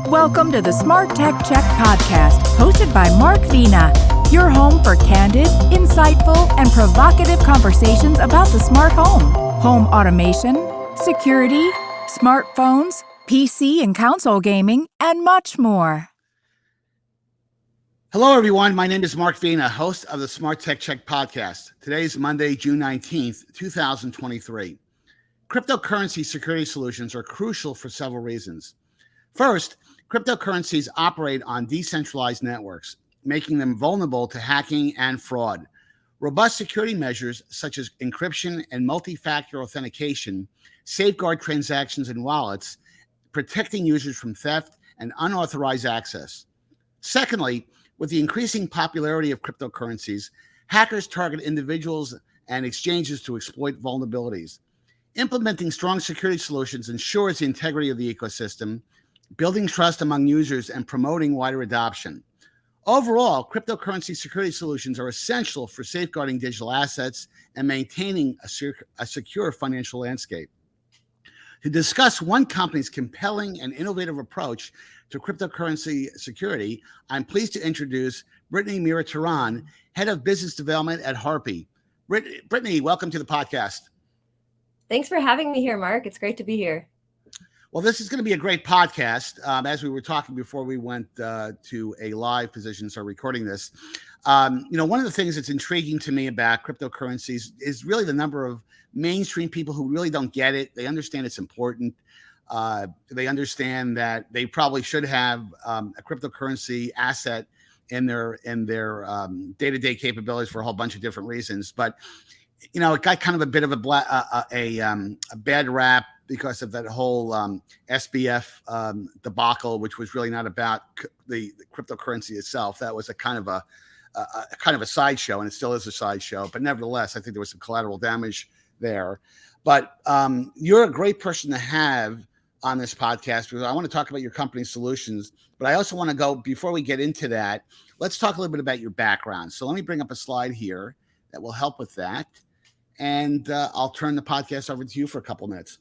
Welcome to the SmartTechCheck Podcast, hosted by Mark Vina, your home for candid, insightful, and provocative conversations about the smart home automation, security, smartphones, PC and console gaming, and much more. Hello, everyone. My name is Mark Vina, host of the SmartTechCheck Podcast. Today is Monday, June 19th, 2023. Cryptocurrency security solutions are crucial for several reasons. First, cryptocurrencies operate on decentralized networks, making them vulnerable to hacking and fraud. Robust security measures such as encryption and multi-factor authentication safeguard transactions and wallets, protecting users from theft and unauthorized access. Secondly, with the increasing popularity of cryptocurrencies, hackers target individuals and exchanges to exploit vulnerabilities. Implementing strong security solutions ensures the integrity of the ecosystem, building trust among users and promoting wider adoption. Overall, cryptocurrency security solutions are essential for safeguarding digital assets and maintaining a secure financial landscape. To discuss one company's compelling and innovative approach to cryptocurrency security, I'm pleased to introduce Brittany Mier Teran, Head of Business Development at Harpie. Brittany, welcome to the podcast. Thanks for having me here, Mark. It's great to be here. Well, this is going to be a great podcast. As we were talking before we went to a live position, so recording this, one of the things that's intriguing to me about cryptocurrencies is really the number of mainstream people who really don't get it. They understand it's important. They understand that they probably should have a cryptocurrency asset in their day-to-day capabilities for a whole bunch of different reasons. But it got kind of a bit of a bad rap because of that whole SBF debacle, which was really not about the cryptocurrency itself. That was a kind of a sideshow, and it still is a sideshow. But nevertheless, I think there was some collateral damage there. But you're a great person to have on this podcast because I want to talk about your company's solutions. But I also want to go, before we get into that, let's talk a little bit about your background. So let me bring up a slide here that will help with that. And I'll turn the podcast over to you for a couple minutes.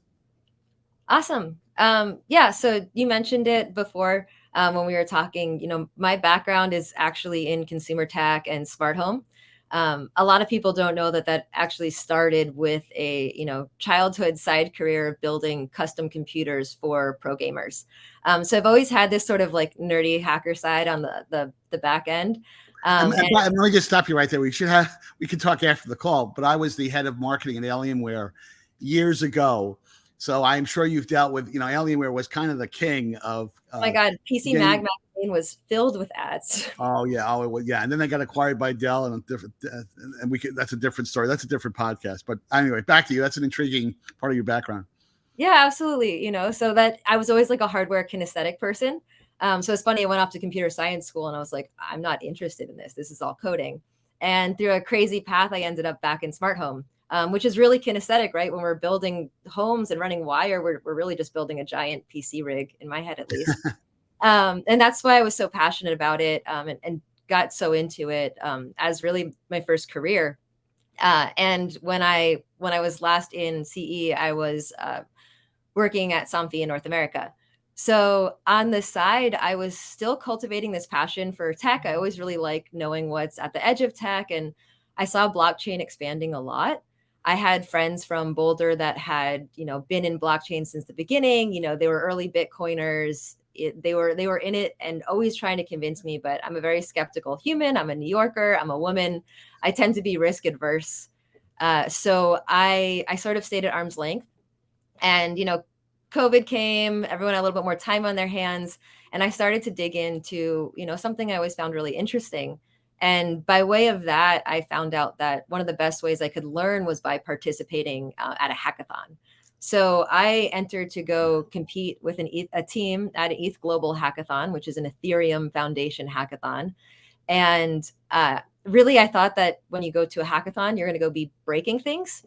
Awesome. So you mentioned it before when we were talking. My background is actually in consumer tech and smart home. A lot of people don't know that actually started with a childhood side career of building custom computers for pro gamers. So I've always had this sort of like nerdy hacker side on the back end. Let me just stop you right there. We can talk after the call, but I was the head of marketing at Alienware years ago. So I'm sure you've dealt with, Alienware was kind of the king of. Oh my God, PC Mag magazine was filled with ads. Oh yeah, and then they got acquired by Dell, and that's a different story. That's a different podcast. But anyway, back to you. That's an intriguing part of your background. Yeah, absolutely. So that I was always like a hardware kinesthetic person. So it's funny. I went off to computer science school, and I was like, I'm not interested in this. This is all coding. And through a crazy path, I ended up back in smart home. Which is really kinesthetic, right? When we're building homes and running wire, we're really just building a giant PC rig, in my head at least. And that's why I was so passionate about it and got so into it as really my first career. And when I was last in CE, I was working at Somfy in North America. So on the side, I was still cultivating this passion for tech. I always really like knowing what's at the edge of tech. And I saw blockchain expanding a lot. I had friends from Boulder that had, been in blockchain since the beginning. They were early Bitcoiners. They were in it and always trying to convince me, but I'm a very skeptical human. I'm a New Yorker. I'm a woman. I tend to be risk adverse. So I sort of stayed at arm's length, and, COVID came, everyone had a little bit more time on their hands. And I started to dig into, something I always found really interesting. And by way of that, I found out that one of the best ways I could learn was by participating at a hackathon. So I entered to go compete with a team at an ETH Global Hackathon, which is an Ethereum Foundation hackathon. And really, I thought that when you go to a hackathon, you're going to go be breaking things.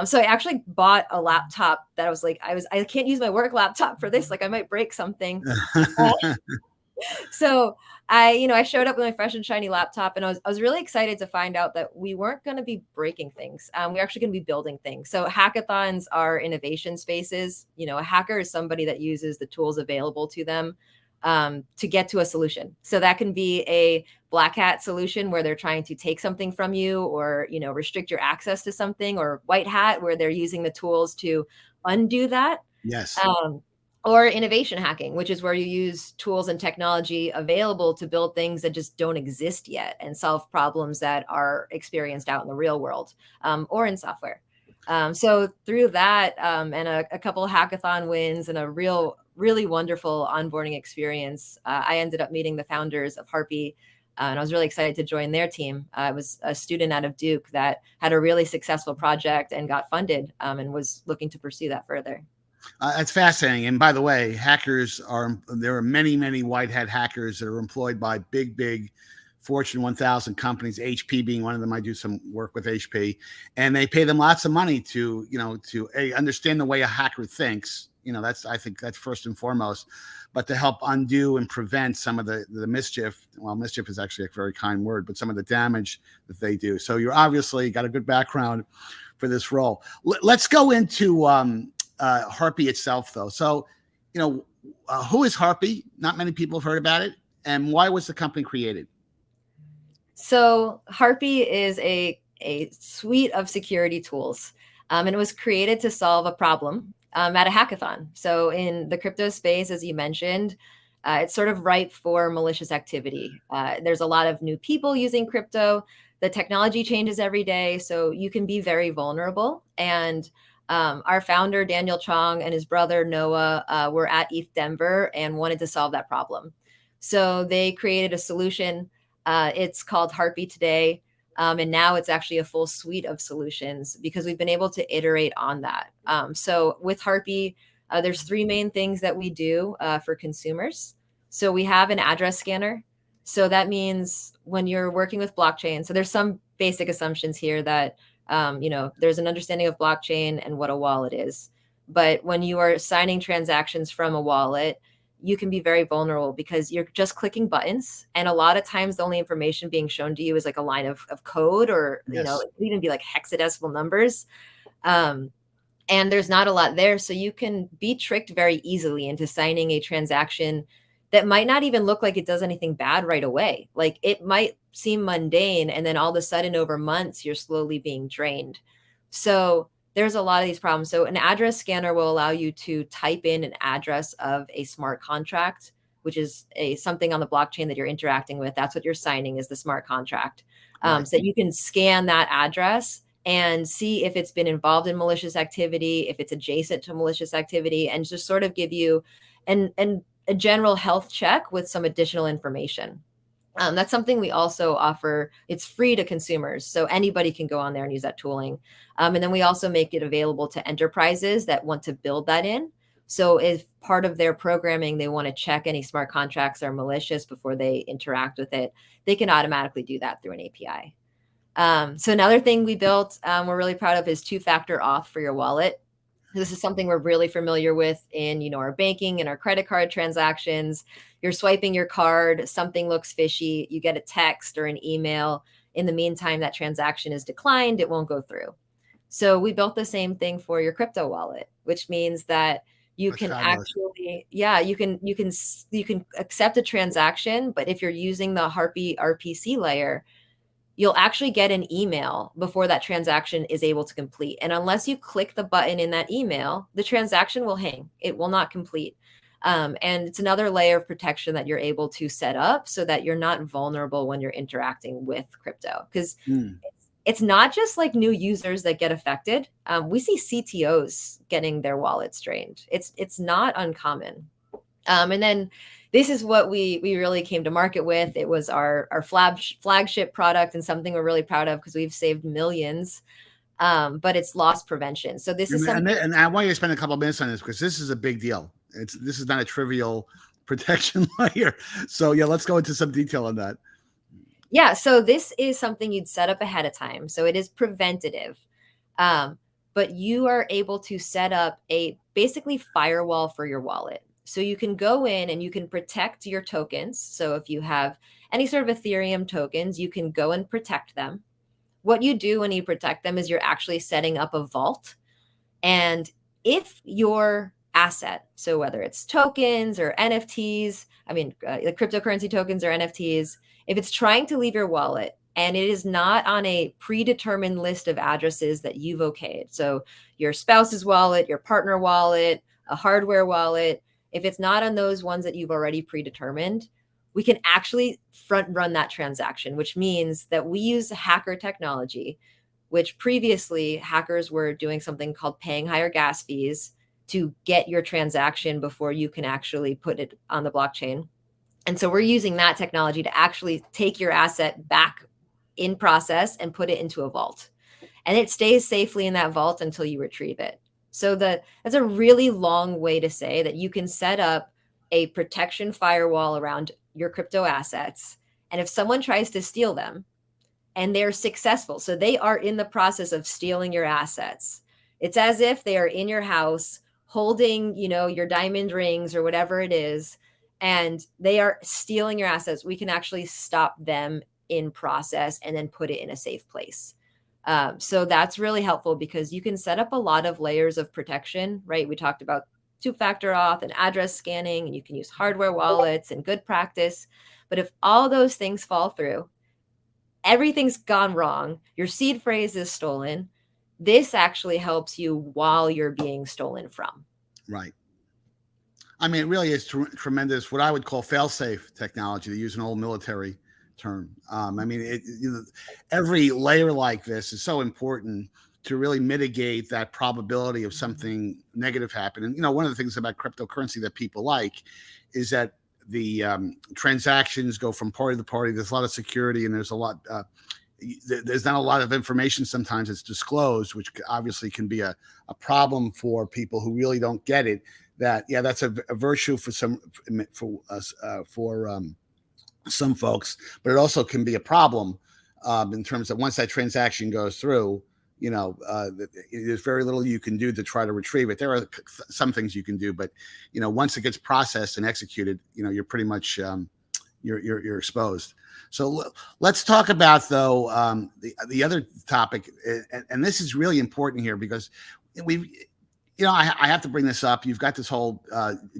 So I actually bought a laptop that I was like, I can't use my work laptop for this. Like I might break something. So I showed up with my fresh and shiny laptop, and I was really excited to find out that we weren't going to be breaking things. We're actually going to be building things. So hackathons are innovation spaces. A hacker is somebody that uses the tools available to them to get to a solution. So that can be a black hat solution where they're trying to take something from you, or, restrict your access to something, or white hat where they're using the tools to undo that. Yes. Or innovation hacking, which is where you use tools and technology available to build things that just don't exist yet and solve problems that are experienced out in the real world, or in software. So through that, and a couple of hackathon wins and a really wonderful onboarding experience, I ended up meeting the founders of Harpie, and I was really excited to join their team. I was a student out of Duke that had a really successful project and got funded, and was looking to pursue that further. That's fascinating. And by the way, there are many, many white hat hackers that are employed by big Fortune 1000 companies, HP being one of them. I do some work with HP, and they pay them lots of money to understand the way a hacker thinks. I think that's first and foremost, but to help undo and prevent some of the mischief. Well, mischief is actually a very kind word, but some of the damage that they do. So you're obviously got a good background for this role. Let's go into Harpie itself, though. So, who is Harpie? Not many people have heard about it. And why was the company created? So Harpie is a suite of security tools, and it was created to solve a problem at a hackathon. So in the crypto space, as you mentioned, it's sort of ripe for malicious activity. There's a lot of new people using crypto. The technology changes every day, so you can be very vulnerable. And our founder, Daniel Chong, and his brother, Noah, were at ETH Denver and wanted to solve that problem. So they created a solution. It's called Harpie today. And now it's actually a full suite of solutions because we've been able to iterate on that. So with Harpie, there's three main things that we do for consumers. So we have an address scanner. So that means when you're working with blockchain, so there's some basic assumptions here that there's an understanding of blockchain and what a wallet is. But when you are signing transactions from a wallet, you can be very vulnerable because you're just clicking buttons. And a lot of times the only information being shown to you is like a line of code, or, Yes. It could even be like hexadecimal numbers. And there's not a lot there. So you can be tricked very easily into signing a transaction that might not even look like it does anything bad right away. Like it might seem mundane, and then all of a sudden over months, you're slowly being drained. So there's a lot of these problems. So an address scanner will allow you to type in an address of a smart contract, which is something on the blockchain that you're interacting with. That's what you're signing, is the smart contract. Right. So you can scan that address and see if it's been involved in malicious activity, if it's adjacent to malicious activity, and just sort of give you a general health check with some additional information. That's something we also offer. It's free to consumers, so anybody can go on there and use that tooling. And then we also make it available to enterprises that want to build that in. So if part of their programming, they want to check any smart contracts are malicious before they interact with it, they can automatically do that through an API. So another thing we built, we're really proud of, is two-factor auth for your wallet. This is something we're really familiar with in, our banking and our credit card transactions. You're swiping your card, something looks fishy, you get a text or an email. In the meantime, that transaction is declined, it won't go through. So we built the same thing for your crypto wallet, which means that you That's can fabulous. actually, you can accept a transaction, but if you're using the Harpie RPC layer, you'll actually get an email before that transaction is able to complete. And unless you click the button in that email, the transaction will hang. It will not complete. And it's another layer of protection that you're able to set up so that you're not vulnerable when you're interacting with crypto. Because it's not just like new users that get affected. We see CTOs getting their wallets drained. It's not uncommon. And then this is what we really came to market with. It was our flagship product, and something we're really proud of because we've saved millions. But it's loss prevention. So this is something. And I want you to spend a couple of minutes on this because this is a big deal. This is not a trivial protection layer. So yeah, let's go into some detail on that. Yeah, so this is something you'd set up ahead of time. So it is preventative. But you are able to set up a basically firewall for your wallet. So you can go in and you can protect your tokens. So if you have any sort of Ethereum tokens, you can go and protect them. What you do when you protect them is you're actually setting up a vault. And if your asset. So whether it's tokens or NFTs, like cryptocurrency tokens or NFTs, if it's trying to leave your wallet and it is not on a predetermined list of addresses that you've okayed, so your spouse's wallet, your partner wallet, a hardware wallet, if it's not on those ones that you've already predetermined, we can actually front run that transaction, which means that we use hacker technology, which previously hackers were doing something called paying higher gas fees to get your transaction before you can actually put it on the blockchain. And so we're using that technology to actually take your asset back in process and put it into a vault. And it stays safely in that vault until you retrieve it. So that's a really long way to say that you can set up a protection firewall around your crypto assets. And if someone tries to steal them and they're successful, so they are in the process of stealing your assets, it's as if they are in your house holding, your diamond rings or whatever it is, and they are stealing your assets. We can actually stop them in process and then put it in a safe place. So that's really helpful because you can set up a lot of layers of protection, right? We talked about two-factor auth and address scanning, and you can use hardware wallets and good practice. But if all those things fall through, everything's gone wrong, your seed phrase is stolen, this actually helps you while you're being stolen from. Right. I mean, it really is tremendous, what I would call fail-safe technology, to use an old military term. Every layer like this is so important to really mitigate that probability of something negative happening. One of the things about cryptocurrency that people like is that the transactions go from party to party. There's a lot of security, and there's not a lot of information sometimes that's disclosed, which obviously can be a problem for people who really don't get it. That's a virtue for some folks, but it also can be a problem in terms of once that transaction goes through, there's very little you can do to try to retrieve it. There are some things you can do, but once it gets processed and executed, you're pretty much you're exposed. So let's talk about, though, the other topic, and this is really important here because I have to bring this up. You've got this whole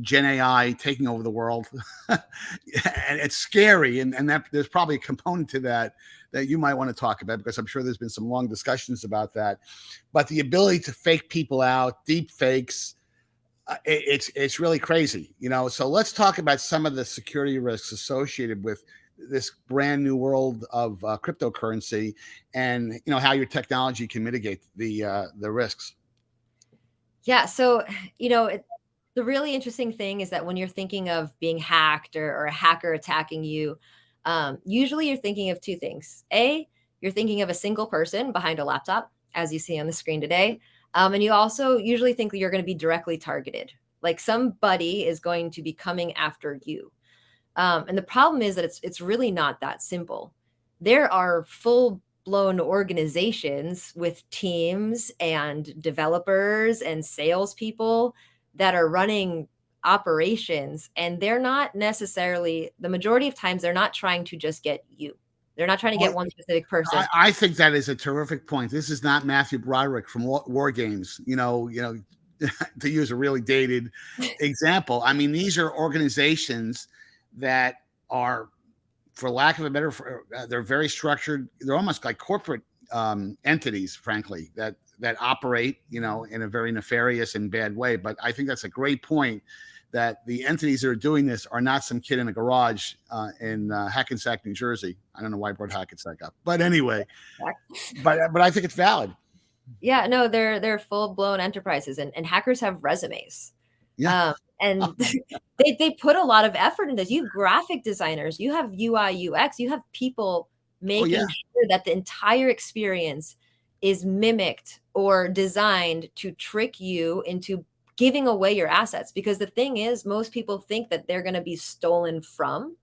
Gen AI taking over the world, and it's scary. And that there's probably a component to that you might want to talk about, because I'm sure there's been some long discussions about that. But the ability to fake people out, deep fakes, it's really crazy. So let's talk about some of the security risks associated with this brand new world of cryptocurrency, and how your technology can mitigate the risks. Yeah. So, the really interesting thing is that when you're thinking of being hacked or a hacker attacking you, usually you're thinking of two things. A, you're thinking of a single person behind a laptop, as you see on the screen today. And you also usually think that you're going to be directly targeted, like somebody is going to be coming after you. And the problem is that it's really not that simple. There are full-blown organizations with teams and developers and salespeople that are running operations, and they're not necessarily, the majority of times, they're not trying to just get you. They're not trying to get one specific person. I think that is a terrific point. This is not Matthew Broderick from War Games, to use a really dated example. I mean, these are organizations that are, for lack of a better, they're very structured. They're almost like corporate entities, frankly, that operate, in a very nefarious and bad way. But I think that's a great point, that the entities that are doing this are not some kid in a garage in Hackensack, New Jersey. I don't know why I brought Hackensack up, but anyway, but I think it's valid. Yeah, no, they're full-blown enterprises, and hackers have resumes. Yeah. And they put a lot of effort into this. You have graphic designers, you have UI, UX, you have people making sure that the entire experience is mimicked or designed to trick you into giving away your assets. Because the thing is, most people think that they're going to be stolen from.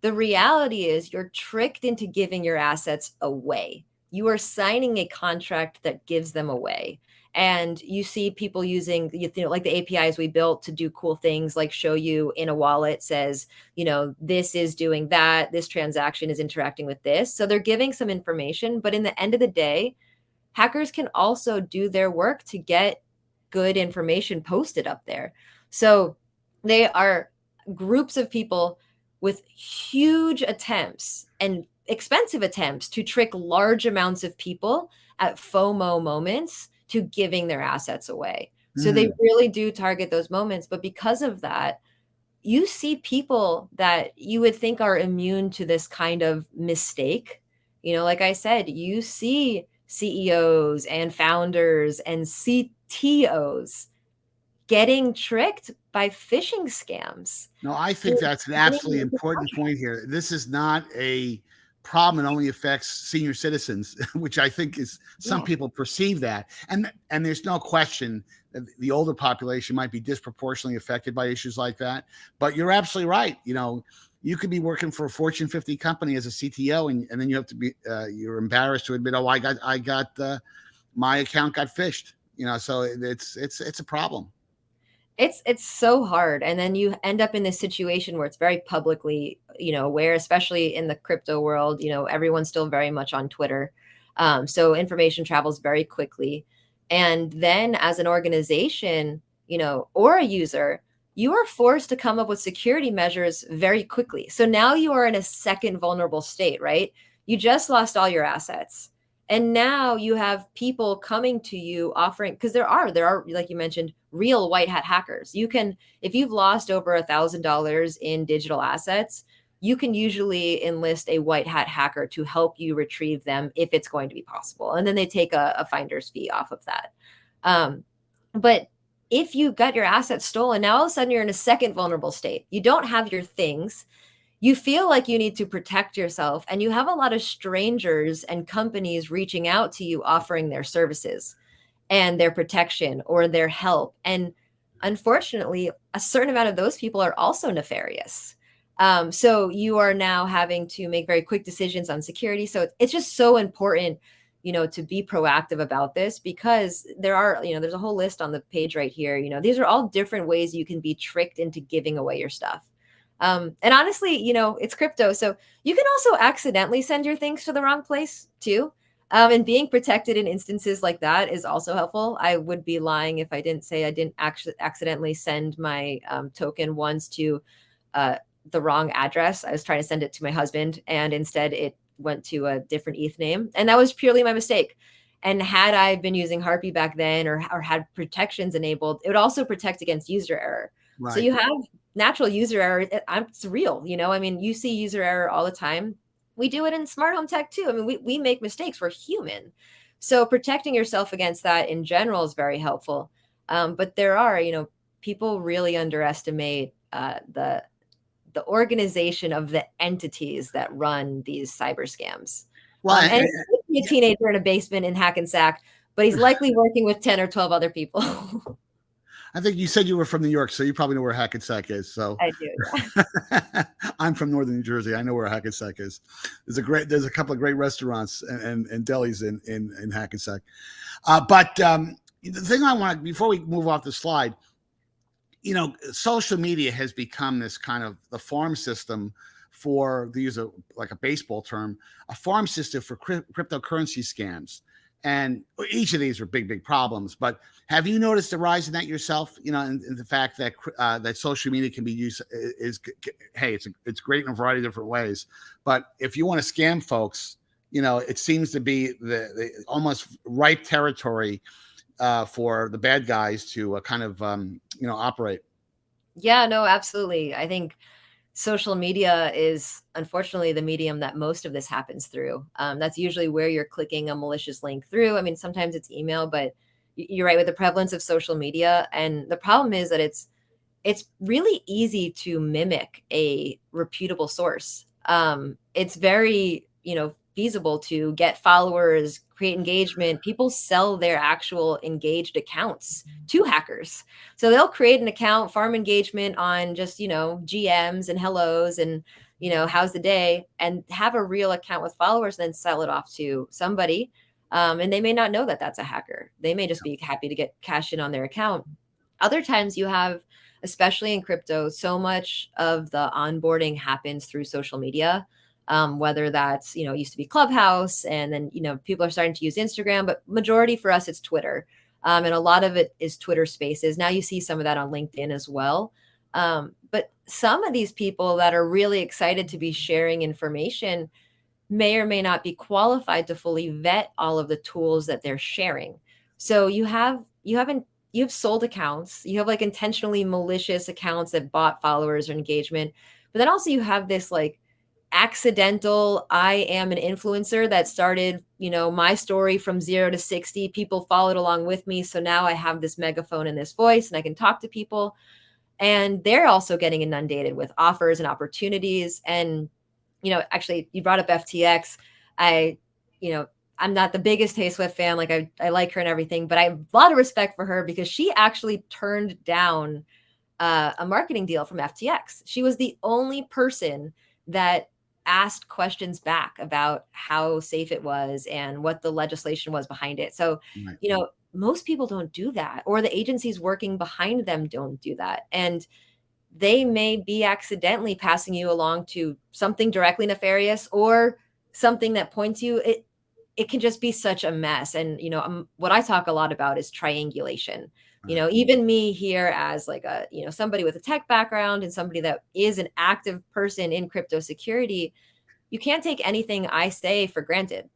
The reality is you're tricked into giving your assets away. You are signing a contract that gives them away. And you see people using, like the APIs we built to do cool things, like show you in a wallet says, this is doing that, this transaction is interacting with this. So they're giving some information, but in the end of the day, hackers can also do their work to get good information posted up there. So they are groups of people with huge attempts and expensive attempts to trick large amounts of people at FOMO moments to giving their assets away. So they really do target those moments. But because of that, you see people that you would think are immune to this kind of mistake. Like I said, you see CEOs and founders and CTOs getting tricked by phishing scams. No, I think that's an absolutely important point here. This is not a problem that only affects senior citizens, which I think is some people perceive that. And there's no question that the older population might be disproportionately affected by issues like that. But you're absolutely right. You could be working for a Fortune 50 company as a CTO, and then you have to be you're embarrassed to admit, oh, I got my account got phished. So it's a problem. It's so hard. And then you end up in this situation where it's very publicly, aware, especially in the crypto world, everyone's still very much on Twitter. So information travels very quickly. And then as an organization, or a user, you are forced to come up with security measures very quickly. So now you are in a second vulnerable state, right? You just lost all your assets. And now you have people coming to you offering, because there are, like you mentioned, real white hat hackers. You can, if you've lost over $1,000 in digital assets, you can usually enlist a white hat hacker to help you retrieve them if it's going to be possible. And then they take a finder's fee off of that. But if you got your assets stolen, now all of a sudden you're in a second vulnerable state. You don't have your things. You feel like you need to protect yourself, and you have a lot of strangers and companies reaching out to you, offering their services and their protection or their help. And unfortunately, a certain amount of those people are also nefarious. So you are now having to make very quick decisions on security. So it's just so important, to be proactive about this, because there are, there's a whole list on the page right here. These are all different ways you can be tricked into giving away your stuff. And honestly, it's crypto. So you can also accidentally send your things to the wrong place too. And being protected in instances like that is also helpful. I would be lying if I didn't say I didn't accidentally send my token once to the wrong address. I was trying to send it to my husband, and instead it went to a different ETH name. And that was purely my mistake. And had I been using Harpie back then, or had protections enabled, it would also protect against user error. Right. So you have natural user error. It's real. You see user error all the time. We do it in smart home tech too. We make mistakes. We're human. So protecting yourself against that in general is very helpful. But there are, people really underestimate the organization of the entities that run these cyber scams. Well, and he could be a teenager in a basement in Hackensack, but he's likely working with 10 or 12 other people. I think you said you were from New York, so you probably know where Hackensack is. So I do. I'm from northern New Jersey. I know where Hackensack is. There's a couple of great restaurants and delis in Hackensack. But the thing I want, before we move off the slide, social media has become this kind of the farm system for, to use like a baseball term, a farm system for cryptocurrency scams. And each of these are big problems. But have you noticed the rise in that yourself? And the fact that that social media can be used it's great in a variety of different ways. But if you want to scam folks, it seems to be the almost ripe territory for the bad guys to kind of operate. Yeah, no, absolutely. I think social media is unfortunately the medium that most of this happens through. That's usually where you're clicking a malicious link through. Sometimes it's email, but you're right with the prevalence of social media. And the problem is that it's really easy to mimic a reputable source. It's very, feasible to get followers, create engagement. People sell their actual engaged accounts to hackers. So they'll create an account, farm engagement on just, GMs and hellos and, how's the day, and have a real account with followers, and then sell it off to somebody. And they may not know that that's a hacker. They may just be happy to get cash in on their account. Other times you have, especially in crypto, so much of the onboarding happens through social media. Whether that's, used to be Clubhouse, and then, people are starting to use Instagram, but majority for us, it's Twitter. And a lot of it is Twitter Spaces. Now you see some of that on LinkedIn as well. But some of these people that are really excited to be sharing information may or may not be qualified to fully vet all of the tools that they're sharing. So you have sold accounts, you have like intentionally malicious accounts that bought followers or engagement, but then also you have this like accidental, I am an influencer that started, my story from 0 to 60. People followed along with me. So now I have this megaphone and this voice and I can talk to people. And they're also getting inundated with offers and opportunities. And, actually you brought up FTX. I'm not the biggest Tay Swift fan. Like I like her and everything, but I have a lot of respect for her because she actually turned down a marketing deal from FTX. She was the only person that asked questions back about how safe it was and what the legislation was behind it. So, Right. Most people don't do that, or the agencies working behind them don't do that. And they may be accidentally passing you along to something directly nefarious or something that points you. It can just be such a mess. And, what I talk a lot about is triangulation. Even me here as like somebody with a tech background and somebody that is an active person in crypto security, you can't take anything I say for granted.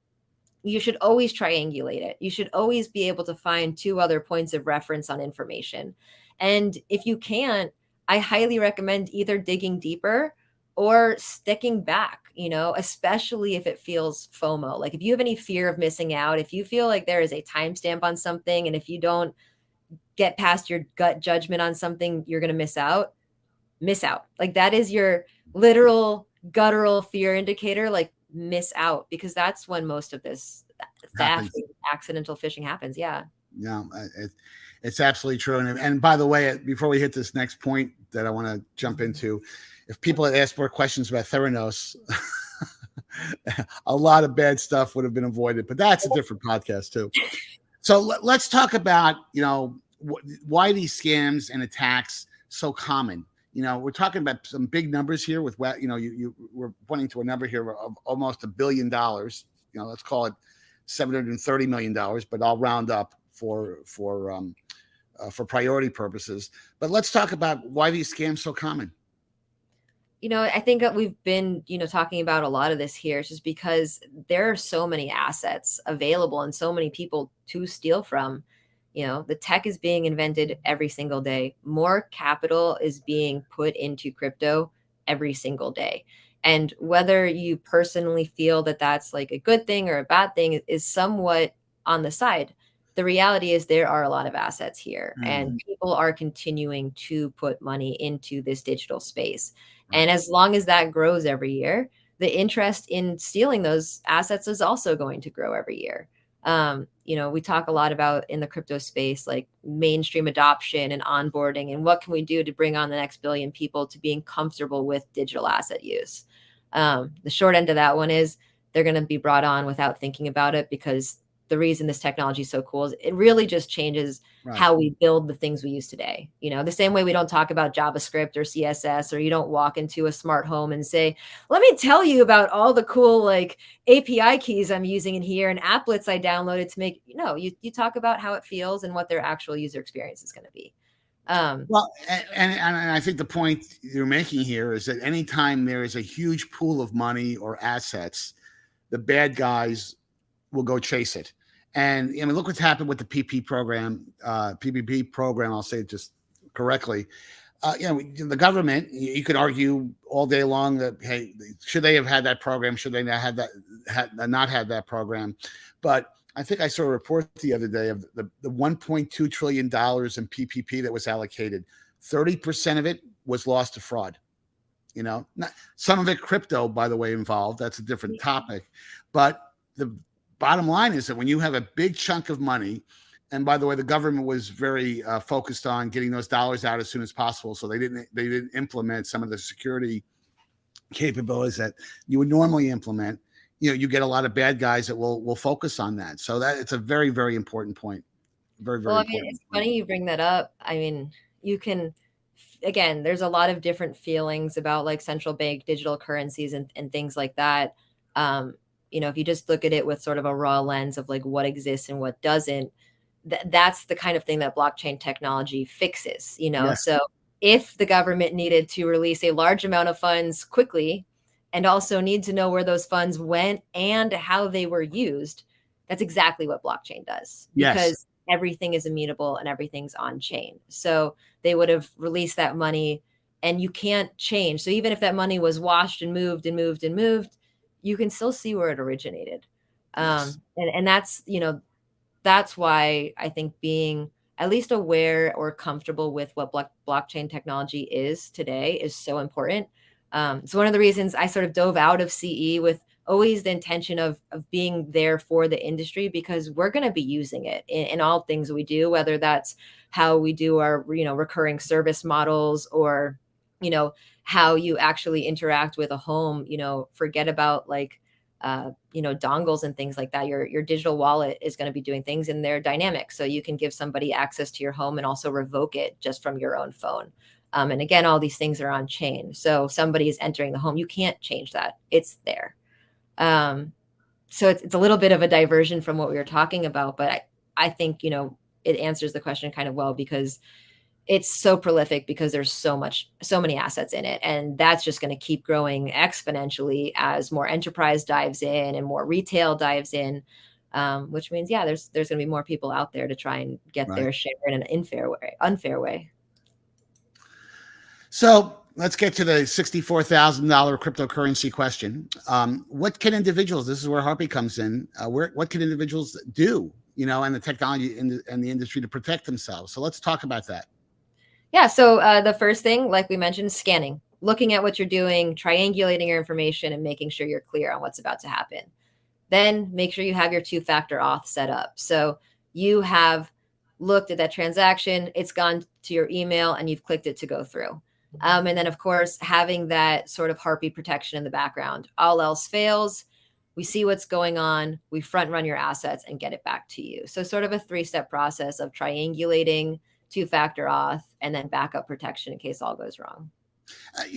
You should always triangulate it. You should always be able to find 2 other points of reference on information. And if you can't, I highly recommend either digging deeper or sticking back, especially if it feels FOMO. Like if you have any fear of missing out, if you feel like there is a timestamp on something, and if you don't get past your gut judgment on something, you're going to miss out. Like that is your literal guttural fear indicator. Like miss out, because that's when most of this theft and accidental phishing happens. Yeah. Yeah, it's absolutely true. And by the way, before we hit this next point that I want to jump into, if people had asked more questions about Theranos, a lot of bad stuff would have been avoided. But that's a different podcast too. So let's talk about why these scams and attacks so common. We're talking about some big numbers here with we're pointing to a number here of almost $1 billion. Let's call it $730 million, but I'll round up for priority purposes. But let's talk about why these scams so common. I think that we've been, talking about a lot of this here just because there are so many assets available and so many people to steal from. The tech is being invented every single day. More capital is being put into crypto every single day. And whether you personally feel that that's like a good thing or a bad thing is somewhat on the side. The reality is there are a lot of assets here, and people are continuing to put money into this digital space. And as long as that grows every year, the interest in stealing those assets is also going to grow every year. We talk a lot about in the crypto space, like mainstream adoption and onboarding, and what can we do to bring on the next billion people to being comfortable with digital asset use. The short end of that one is they're going to be brought on without thinking about it, because the reason this technology is so cool is it really just changes how we build the things we use today. The same way we don't talk about JavaScript or CSS, or you don't walk into a smart home and say, let me tell you about all the cool like API keys I'm using in here and applets I downloaded to make, you talk about how it feels and what their actual user experience is going to be. Well, and I think the point you're making here is that anytime there is a huge pool of money or assets, the bad guys will go chase it. And look what's happened with the PPP program. I'll say it just correctly. The government, you could argue all day long that, hey, should they have had that program? Should they not had that program? But I think I saw a report the other day of the $1.2 trillion in PPP that was allocated. 30% of it was lost to fraud. Some of it crypto, by the way, involved. That's a different topic. But the bottom line is that when you have a big chunk of money, and by the way, the government was very focused on getting those dollars out as soon as possible, so they didn't implement some of the security capabilities that you would normally implement. You get a lot of bad guys that will focus on that. So that it's a very, very important point. Very, very important. It's funny you bring that up. You can, again, there's a lot of different feelings about like central bank digital currencies and things like that. If you just look at it with sort of a raw lens of like what exists and what doesn't, that's the kind of thing that blockchain technology fixes, Yes. So if the government needed to release a large amount of funds quickly and also need to know where those funds went and how they were used, that's exactly what blockchain does, Yes. because everything is immutable and everything's on chain. So they would have released that money and you can't change. So even if that money was washed and moved and moved and moved, you can still see where it originated. Yes. And that's why I think being at least aware or comfortable with what blockchain technology is today is so important. It's one of the reasons I sort of dove out of CE with always the intention of being there for the industry, because we're going to be using it in all things we do, whether that's how we do our, recurring service models, or, how you actually interact with a home, forget about like, dongles and things like that. Your digital wallet is going to be doing things, and they're dynamic. So you can give somebody access to your home and also revoke it just from your own phone. And again, all these things are on chain. So somebody is entering the home. You can't change that. It's there. So it's a little bit of a diversion from what we were talking about, but I think, it answers the question kind of well, because it's so prolific, because there's so many assets in it. And that's just going to keep growing exponentially as more enterprise dives in and more retail dives in, which means, there's going to be more people out there to try and get Right. their share in an unfair way. So let's get to the $64,000 cryptocurrency question. What can individuals, this is where Harpie comes in, what can individuals do, and the technology and the industry to protect themselves? So let's talk about that. Yeah. So the first thing, like we mentioned, scanning, looking at what you're doing, triangulating your information, and making sure you're clear on what's about to happen. Then make sure you have your two-factor auth set up. So you have looked at that transaction, it's gone to your email, and you've clicked it to go through. And then, of course, having that sort of Harpie protection in the background. All else fails, we see what's going on, we front run your assets and get it back to you. So sort of a 3-step process of triangulating, two-factor auth, and then backup protection in case all goes wrong.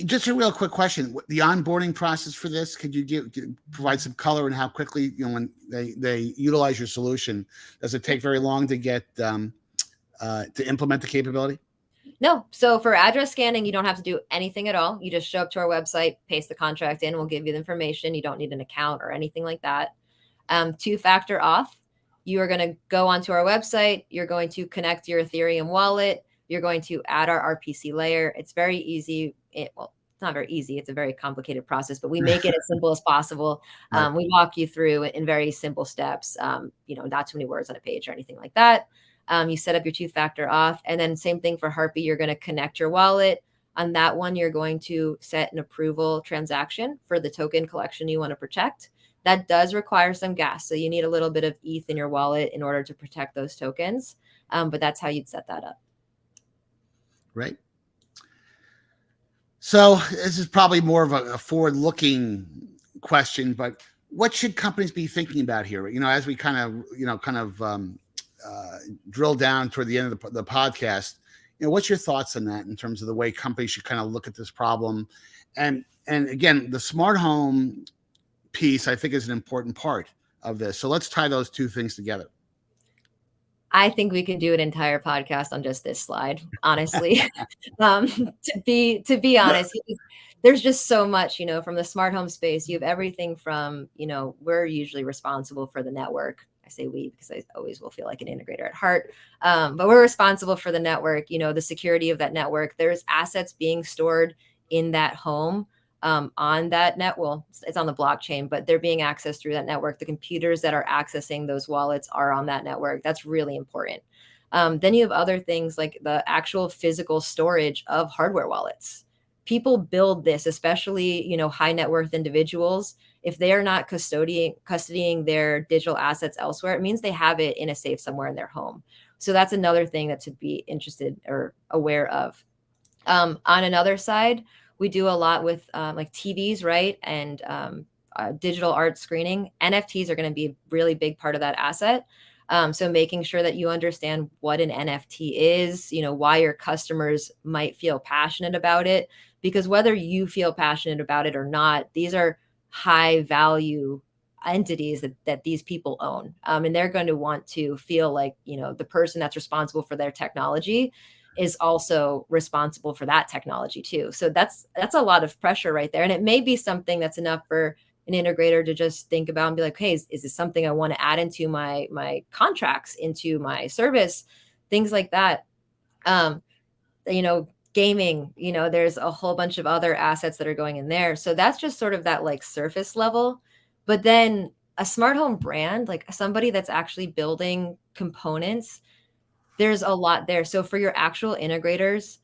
Just a real quick question: the onboarding process for this, could you provide some color in how quickly, when they utilize your solution, does it take very long to get to implement the capability? No. So for address scanning, you don't have to do anything at all. You just show up to our website, paste the contract in, we'll give you the information. You don't need an account or anything like that. Two-factor auth, you are going to go onto our website. You're going to connect your Ethereum wallet. You're going to add our RPC layer. It's very easy. It's not very easy. It's a very complicated process, but we make it as simple as possible. Right. We walk you through in very simple steps, not too many words on a page or anything like that. You set up your two-factor auth, and then same thing for Harpie. You're going to connect your wallet. On that one, you're going to set an approval transaction for the token collection you want to protect. That does require some gas. So you need a little bit of ETH in your wallet in order to protect those tokens. But that's how you'd set that up. Right. So this is probably more of a forward-looking question, but what should companies be thinking about here? As we kind of drill down toward the end of the podcast, what's your thoughts on that in terms of the way companies should kind of look at this problem? And again, the smart home piece, I think, is an important part of this. So let's tie those two things together. I think we could do an entire podcast on just this slide, honestly. To be honest, there's just so much, from the smart home space. You have everything from, we're usually responsible for the network. I say we because I always will feel like an integrator at heart. But we're responsible for the network, the security of that network. There's assets being stored in that home on that net. Well, it's on the blockchain, but they're being accessed through that network. The computers that are accessing those wallets are on that network. That's really important. Then you have other things like the actual physical storage of hardware wallets. People build this, especially, high net worth individuals. If they are not custodying their digital assets elsewhere, it means they have it in a safe somewhere in their home. So that's another thing that to be interested or aware of. On another side, we do a lot with like TVs, right? And digital art screening. NFTs are going to be a really big part of that asset. So making sure that you understand what an NFT is, why your customers might feel passionate about it, because whether you feel passionate about it or not, these are high value entities that these people own. And they're going to want to feel like, the person that's responsible for their technology is also responsible for that technology too. So that's a lot of pressure right there. And it may be something that's enough for an integrator to just think about and be like, hey, is this something I want to add into my contracts, into my service, things like that. Gaming, there's a whole bunch of other assets that are going in there. So that's just sort of that like surface level. But then a smart home brand, like somebody that's actually building components, there's a lot there. So for your actual integrators,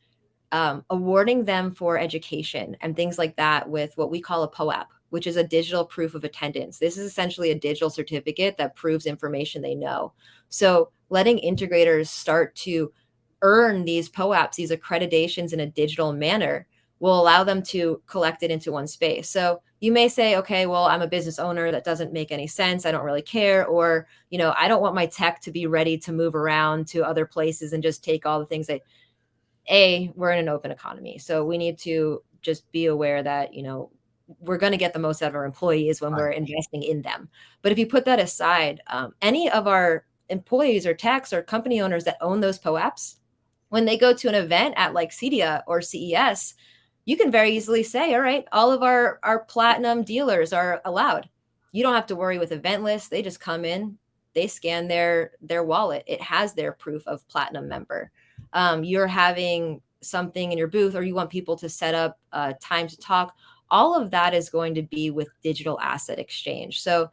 awarding them for education and things like that with what we call a POAP, which is a digital proof of attendance. This is essentially a digital certificate that proves information they know. So letting integrators start to earn these POAPs, these accreditations in a digital manner, will allow them to collect it into one space. So you may say, okay, well, I'm a business owner. That doesn't make any sense. I don't really care. Or, I don't want my tech to be ready to move around to other places and just take all the things that, we're in an open economy. So we need to just be aware that, we're going to get the most out of our employees when we're investing in them. But if you put that aside, any of our employees or techs or company owners that own those POAPs, when they go to an event at like CEDIA or CES, you can very easily say, all right, all of our platinum dealers are allowed. You don't have to worry with event lists. They just come in, they scan their wallet. It has their proof of platinum member. You're having something in your booth, or you want people to set up time to talk. All of that is going to be with digital asset exchange. So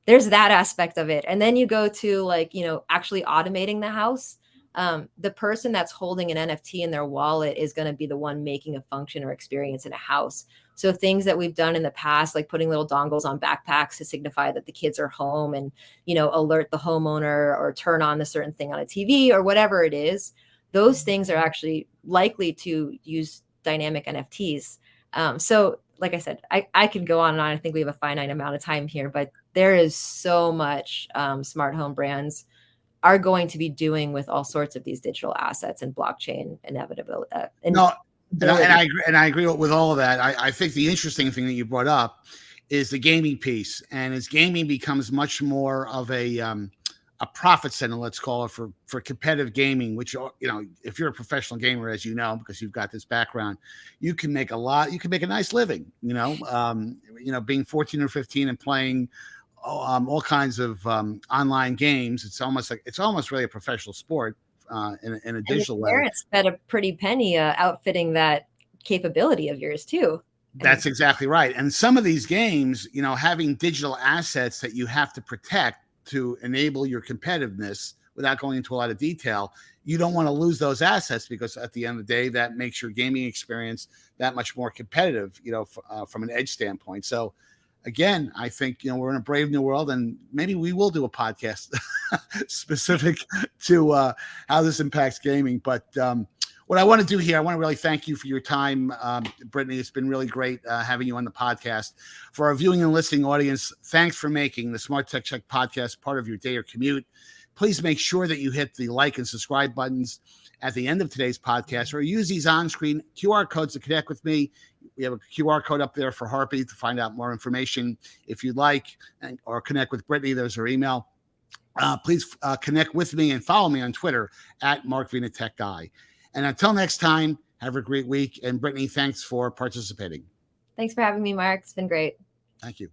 there's that aspect of it. And then you go to like, actually automating the house. The person that's holding an NFT in their wallet is going to be the one making a function or experience in a house. So things that we've done in the past, like putting little dongles on backpacks to signify that the kids are home and, alert the homeowner or turn on a certain thing on a TV or whatever it is, those things are actually likely to use dynamic NFTs. So like I said, I can go on and on. I think we have a finite amount of time here, but there is so much smart home brands are going to be doing with all sorts of these digital assets and blockchain inevitability. And I agree with all of that. I think the interesting thing that you brought up is the gaming piece, and as gaming becomes much more of a profit center, let's call it, for competitive gaming, which, if you're a professional gamer, as you know, because you've got this background, you can make a nice living, being 14 or 15 and playing all kinds of online games. It's almost really a professional sport in a digital way. Parents bet a pretty penny outfitting that capability of yours too. That's exactly right. And some of these games, having digital assets that you have to protect to enable your competitiveness, without going into a lot of detail, you don't want to lose those assets, because at the end of the day, that makes your gaming experience that much more competitive, from an edge standpoint. So again, I think, we're in a brave new world, and maybe we will do a podcast specific to how this impacts gaming. But what I want to do here, I want to really thank you for your time, Brittany. It's been really great having you on the podcast. For our viewing and listening audience, thanks for making the SmartTechCheck podcast part of your day or commute. Please make sure that you hit the like and subscribe buttons at the end of today's podcast, or use these on-screen QR codes to connect with me. We have a QR code up there for Harpie to find out more information if you'd like, or connect with Brittany. There's her email. Please connect with me and follow me on Twitter at MarkVinaTechGuy. And until next time, have a great week. And Brittany, thanks for participating. Thanks for having me, Mark. It's been great. Thank you.